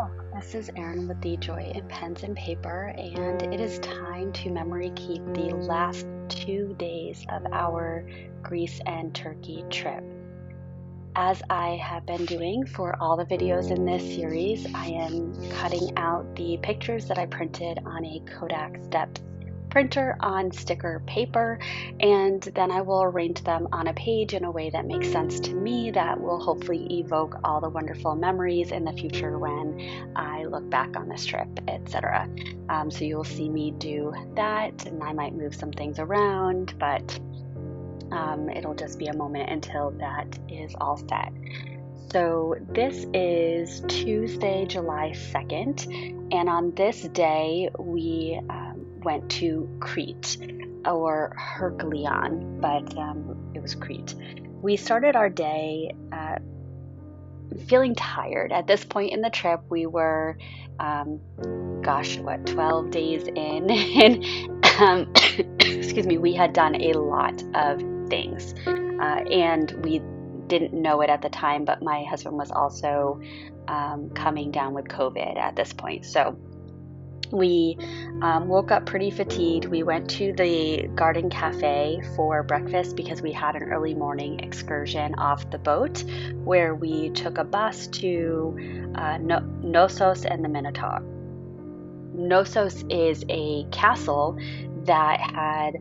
Hello, this is Erin with the Joy in Pens and Paper, and it is time to memory keep the last 2 days of our Greece and Turkey trip. As I have been doing for all the videos in this series, I am cutting out the pictures that I printed on a Kodak Steps printer on sticker paper, and then I will arrange them on a page in a way that makes sense to me, that will hopefully evoke all the wonderful memories in the future when I look back on this trip, etc. So you'll see me do that, and I might move some things around, but it'll just be a moment until that is all set. So this is Tuesday, July 2nd, and on this day we went to Crete, or Herculeon, but it was Crete. We started our day feeling tired. At this point in the trip, we were, 12 days in, and excuse me, we had done a lot of things, and we didn't know it at the time, but my husband was also coming down with COVID at this point. So we woke up pretty fatigued. We went to the garden cafe for breakfast because we had an early morning excursion off the boat where we took a bus to Knossos and the Minotaur. Knossos is a castle that had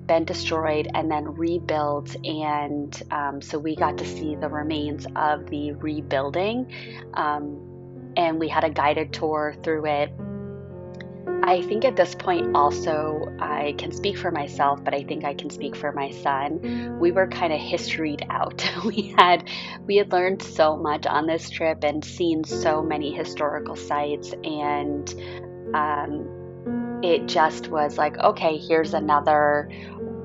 been destroyed and then rebuilt, and so we got to see the remains of the rebuilding, and we had a guided tour through it. I think at this point also, I can speak for myself, but I think I can speak for my son. We were kind of historyed out. We had learned so much on this trip and seen so many historical sites, and it just was like, okay, here's another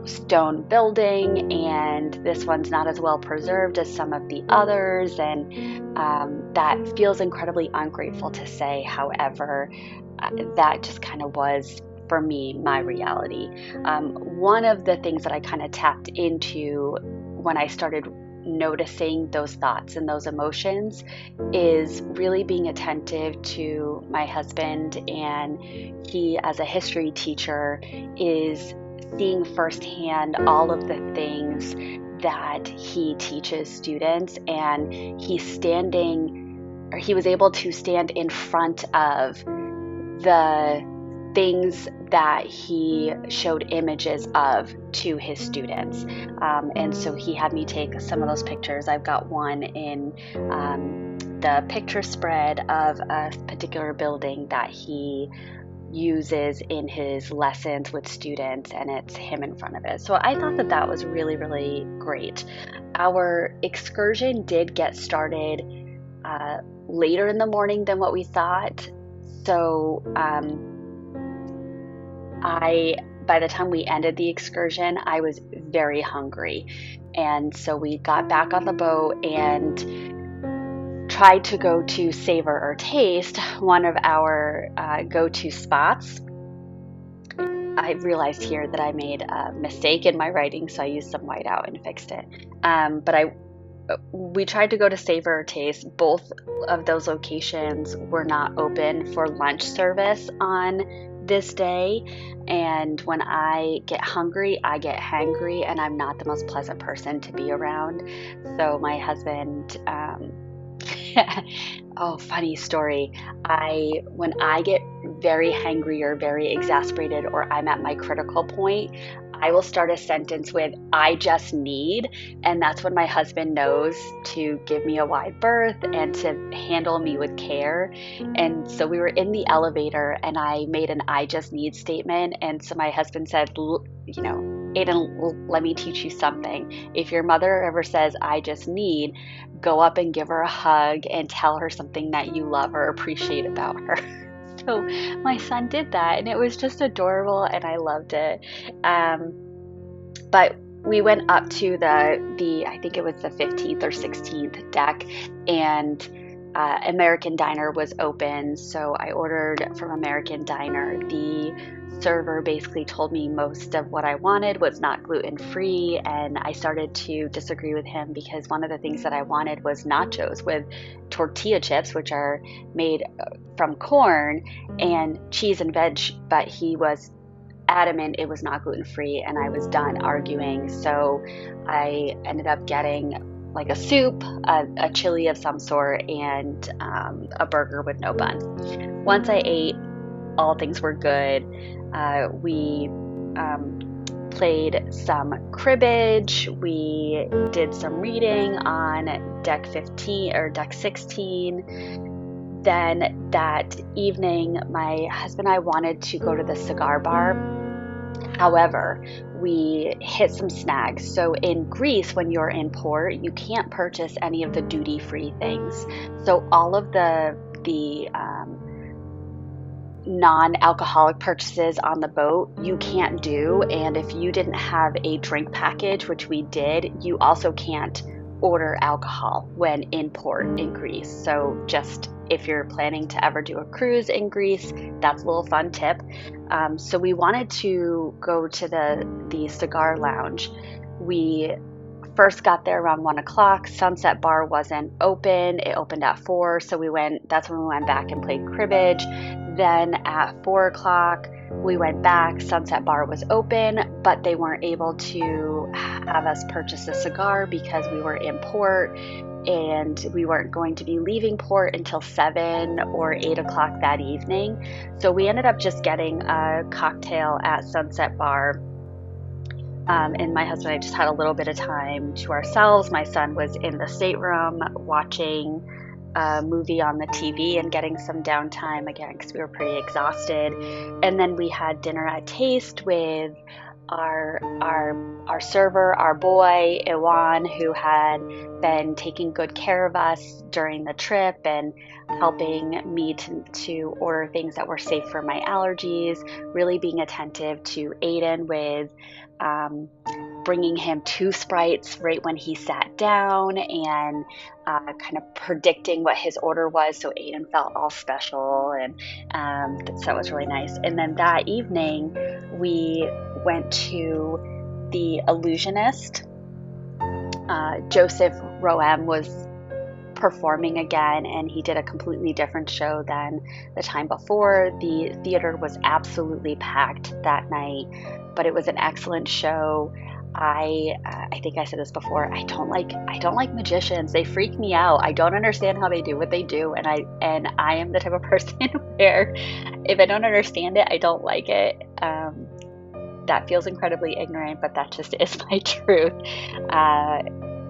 stone building, and this one's not as well preserved as some of the others, and that feels incredibly ungrateful to say. However, that just kind of was, for me, my reality. One of the things that I kind of tapped into when I started noticing those thoughts and those emotions is really being attentive to my husband, and he, as a history teacher, is seeing firsthand all of the things that he teaches students, and he was able to stand in front of the things that he showed images of to his students. And so he had me take some of those pictures. I've got one in the picture spread of a particular building that he uses in his lessons with students, and it's him in front of it. So I thought that that was really, really great. Our excursion did get started later in the morning than what we thought. So by the time we ended the excursion, I was very hungry. And so we got back on the boat and tried to go to Savor or Taste, one of our go-to spots. I realized here that I made a mistake in my writing, so I used some whiteout and fixed it. We tried to go to Savor or Taste. Both of those locations were not open for lunch service on this day, and when I get hungry, I get hangry, and I'm not the most pleasant person to be around. So my husband, funny story. When I get very hangry or very exasperated, or I'm at my critical point, I will start a sentence with, "I just need," and that's when my husband knows to give me a wide berth and to handle me with care. And so we were in the elevator, and I made an "I just need" statement, and so my husband said, "Aiden, let me teach you something. If your mother ever says 'I just need,' go up and give her a hug and tell her something that you love or appreciate about her." So my son did that, and it was just adorable, and I loved it. But we went up to the I think it was the 15th or 16th deck, and American Diner was open, so I ordered from American Diner. The server basically told me most of what I wanted was not gluten-free, and I started to disagree with him because one of the things that I wanted was nachos with tortilla chips, which are made from corn, and cheese and veg, but he was adamant it was not gluten-free, and I was done arguing. So I ended up getting like a soup, a chili of some sort, and a burger with no bun. Once I ate, all things were good. We played some cribbage. We did some reading on deck 15 or deck 16. Then that evening, my husband and I wanted to go to the cigar bar. However, we hit some snags. So in Greece, when you're in port, you can't purchase any of the duty-free things. So all of the non-alcoholic purchases on the boat you can't do. And if you didn't have a drink package, which we did, you also can't order alcohol when in port in Greece. So just if you're planning to ever do a cruise in Greece, that's a little fun tip. So we wanted to go to the cigar lounge. We first got there around 1 o'clock. Sunset Bar wasn't open. It opened at 4. So that's when we went back and played cribbage. Then at 4 o'clock, we went back. Sunset Bar was open, but they weren't able to have us purchase a cigar because we were in port and we weren't going to be leaving port until 7 or 8 o'clock that evening. So we ended up just getting a cocktail at Sunset Bar. And my husband and I just had a little bit of time to ourselves. My son was in the stateroom watching a movie on the TV and getting some downtime again because we were pretty exhausted. And then we had dinner at Taste with our server, our boy, Iwan, who had been taking good care of us during the trip and helping me to order things that were safe for my allergies, really being attentive to Aiden with bringing him 2 Sprites right when he sat down and kind of predicting what his order was, so Aiden felt all special, and so it was really nice. And then that evening we went to the Illusionist. Joseph Roem was performing again, and he did a completely different show than the time before. The theater was absolutely packed that night, but it was an excellent show. I think I said this before. I don't like magicians. They freak me out. I don't understand how they do what they do, and I am the type of person where if I don't understand it, I don't like it. That feels incredibly ignorant, but that just is my truth.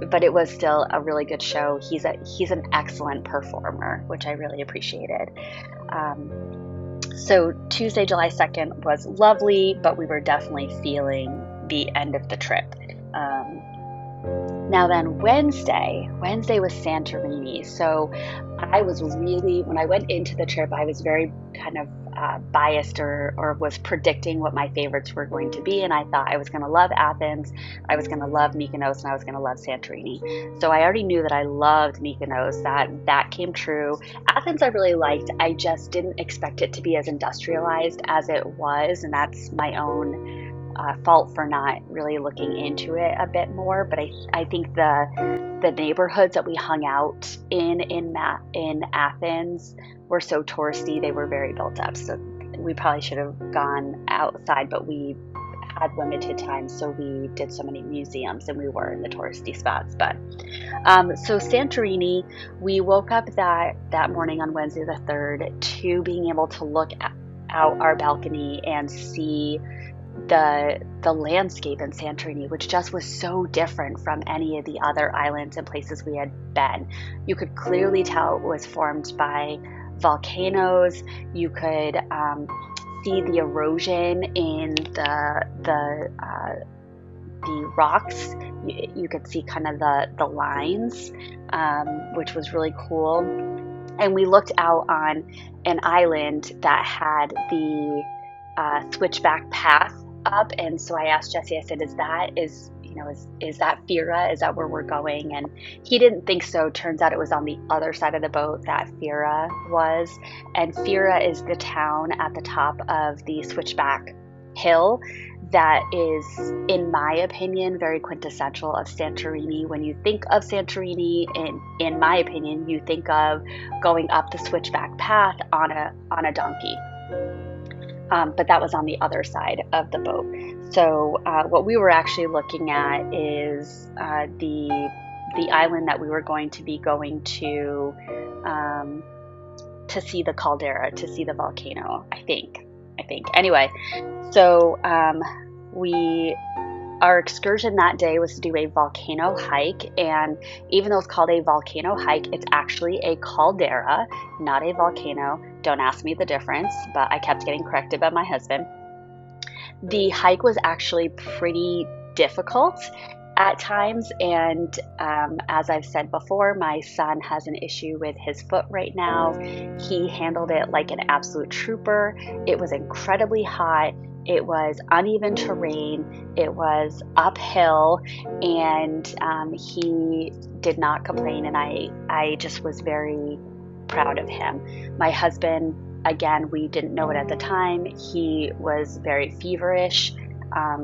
But it was still a really good show. He's an excellent performer, which I really appreciated. So Tuesday, July 2nd was lovely, but we were definitely feeling the end of the trip. Now then, Wednesday was Santorini. So when I went into the trip, I was very kind of biased or was predicting what my favorites were going to be. And I thought I was going to love Athens, I was going to love Mykonos, and I was going to love Santorini. So I already knew that I loved Mykonos. That came true. Athens I really liked. I just didn't expect it to be as industrialized as it was. And that's my own fault for not really looking into it a bit more. But I think the neighborhoods that we hung out in Athens were so touristy. They were very built up. So we probably should have gone outside, but we had limited time, so we did so many museums and we were in the touristy spots. But so Santorini, we woke up that morning on Wednesday the 3rd to being able to look out our balcony and see the landscape in Santorini, which just was so different from any of the other islands and places we had been. You could clearly tell it was formed by volcanoes. You could see the erosion in the rocks. You could see kind of the lines, which was really cool. And we looked out on an island that had the switchback path up, and so I asked Jesse, I said, is is that Fira? Is that where we're going? And he didn't think so. Turns out it was on the other side of the boat that Fira was. And Fira is the town at the top of the Switchback Hill that is, in my opinion, very quintessential of Santorini. When you think of Santorini, in my opinion, you think of going up the Switchback path on a donkey. But that was on the other side of the boat. So what we were actually looking at is the island that we were going to be going to see the caldera, to see the volcano. I think. Anyway, so our excursion that day was to do a volcano hike, and even though it's called a volcano hike, it's actually a caldera, not a volcano. Don't ask me the difference, but I kept getting corrected by my husband. The hike was actually pretty difficult at times, and as I've said before, my son has an issue with his foot right now. He handled it like an absolute trooper. It was incredibly hot. It was uneven terrain. It was uphill, and he did not complain, and I just was very proud of him. My husband, again, we didn't know it at the time. He was very feverish,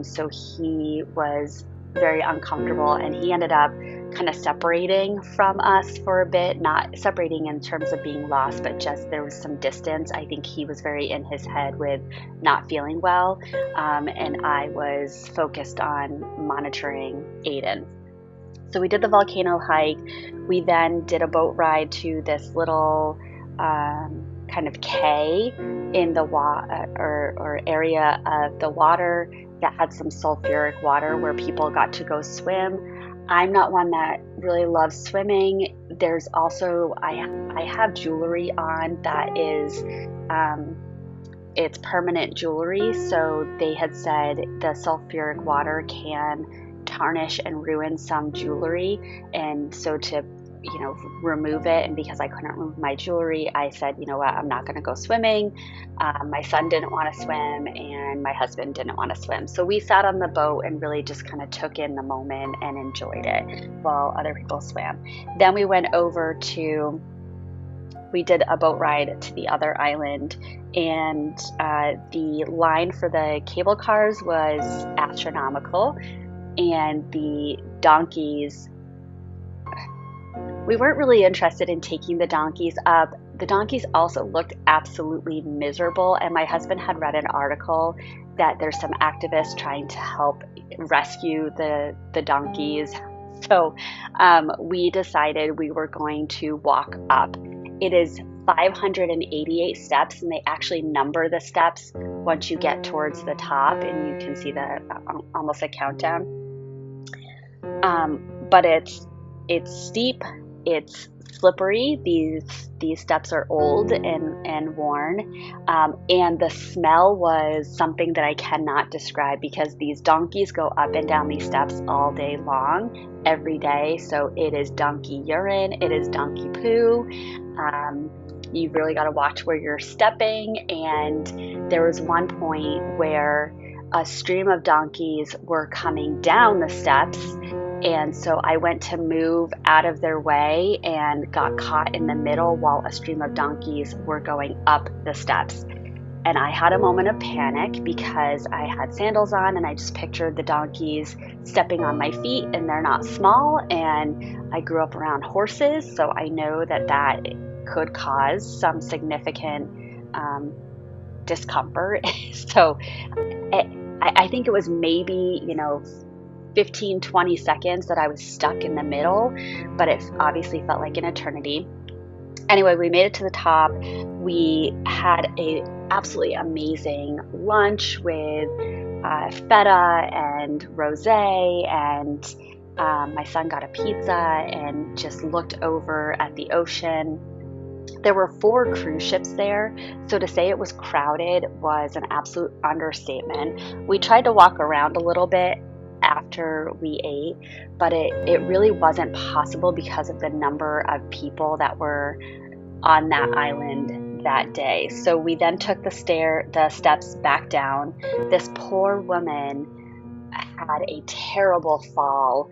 so he was very uncomfortable, and he ended up kind of separating from us for a bit, not separating in terms of being lost, but just there was some distance. I think he was very in his head with not feeling well, and I was focused on monitoring Aiden. So we did the volcano hike. We then did a boat ride to this little kind of cay in the or area of the water that had some sulfuric water where people got to go swim. I'm not one that really loves swimming. There's also, I have jewelry on that is, it's permanent jewelry. So they had said the sulfuric water can tarnish and ruin some jewelry. And so to remove it, and because I couldn't remove my jewelry, I said, you know what, I'm not going to go swimming. My son didn't want to swim, and my husband didn't want to swim. So we sat on the boat and really just kind of took in the moment and enjoyed it while other people swam. Then we did a boat ride to the other island, and the line for the cable cars was astronomical, and the donkeys, we weren't really interested in taking the donkeys up. The donkeys also looked absolutely miserable, and my husband had read an article that there's some activists trying to help rescue the donkeys. So we decided we were going to walk up. It is 588 steps, and they actually number the steps once you get towards the top, and you can see almost a countdown. But it's steep. It's slippery. These steps are old and worn, and the smell was something that I cannot describe, because these donkeys go up and down these steps all day long, every day. So it is donkey urine, it is donkey poo. You've really got to watch where you're stepping. And there was one point where a stream of donkeys were coming down the steps, and so I went to move out of their way and got caught in the middle while a stream of donkeys were going up the steps. And I had a moment of panic because I had sandals on, and I just pictured the donkeys stepping on my feet, and they're not small, and I grew up around horses, so I know that could cause some significant discomfort. So I think it was maybe 15-20 seconds that I was stuck in the middle, but it obviously felt like an eternity. Anyway, we made it to the top. We had a absolutely amazing lunch with feta and rosé, and my son got a pizza and just looked over at the ocean. There were 4 cruise ships there, so to say it was crowded was an absolute understatement. We tried to walk around a little bit after we ate, but it really wasn't possible because of the number of people that were on that island that day. So we then took the steps back down. This poor woman had a terrible fall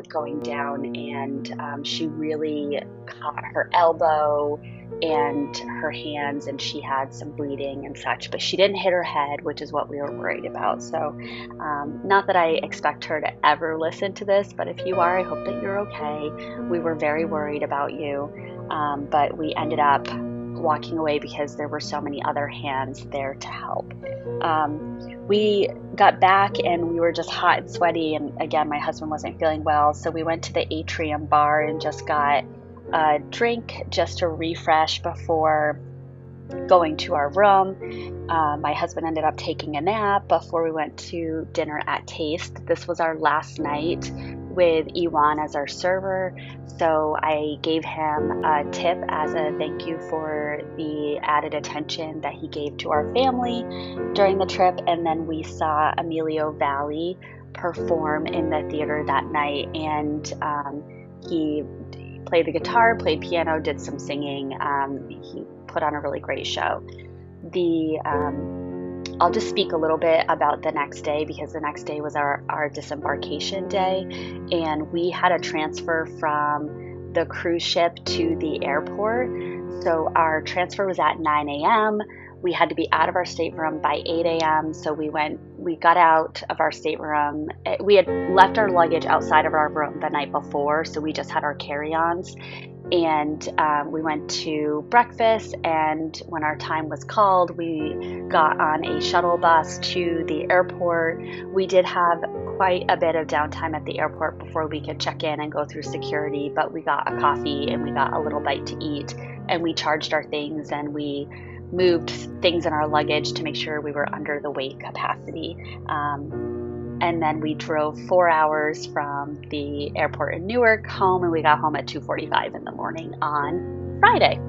going down, and she really caught her elbow and her hands, and she had some bleeding and such, but she didn't hit her head, which is what we were worried about. So not that I expect her to ever listen to this, but if you are, I hope that you're okay. We were very worried about you, but we ended up walking away because there were so many other hands there to help. We got back and we were just hot and sweaty, and again, my husband wasn't feeling well, so we went to the atrium bar and just got a drink just to refresh before going to our room. My husband ended up taking a nap before we went to dinner at Taste. This was our last night with Iwan as our server, so I gave him a tip as a thank you for the added attention that he gave to our family during the trip. And then we saw Emilio Valli perform in the theater that night, and he played the guitar, played piano, did some singing. He put on a really great show. I'll just speak a little bit about the next day, because the next day was our disembarkation day, and we had a transfer from the cruise ship to the airport. So our transfer was at 9 a.m. We had to be out of our stateroom by 8 a.m. So we got out of our stateroom. We had left our luggage outside of our room the night before, so we just had our carry-ons. And we went to breakfast, and when our time was called, we got on a shuttle bus to the airport. We did have quite a bit of downtime at the airport before we could check in and go through security, but we got a coffee and we got a little bite to eat, and we charged our things, and we moved things in our luggage to make sure we were under the weight capacity. And then we drove 4 hours from the airport in Newark home, and we got home at 2:45 in the morning on Friday.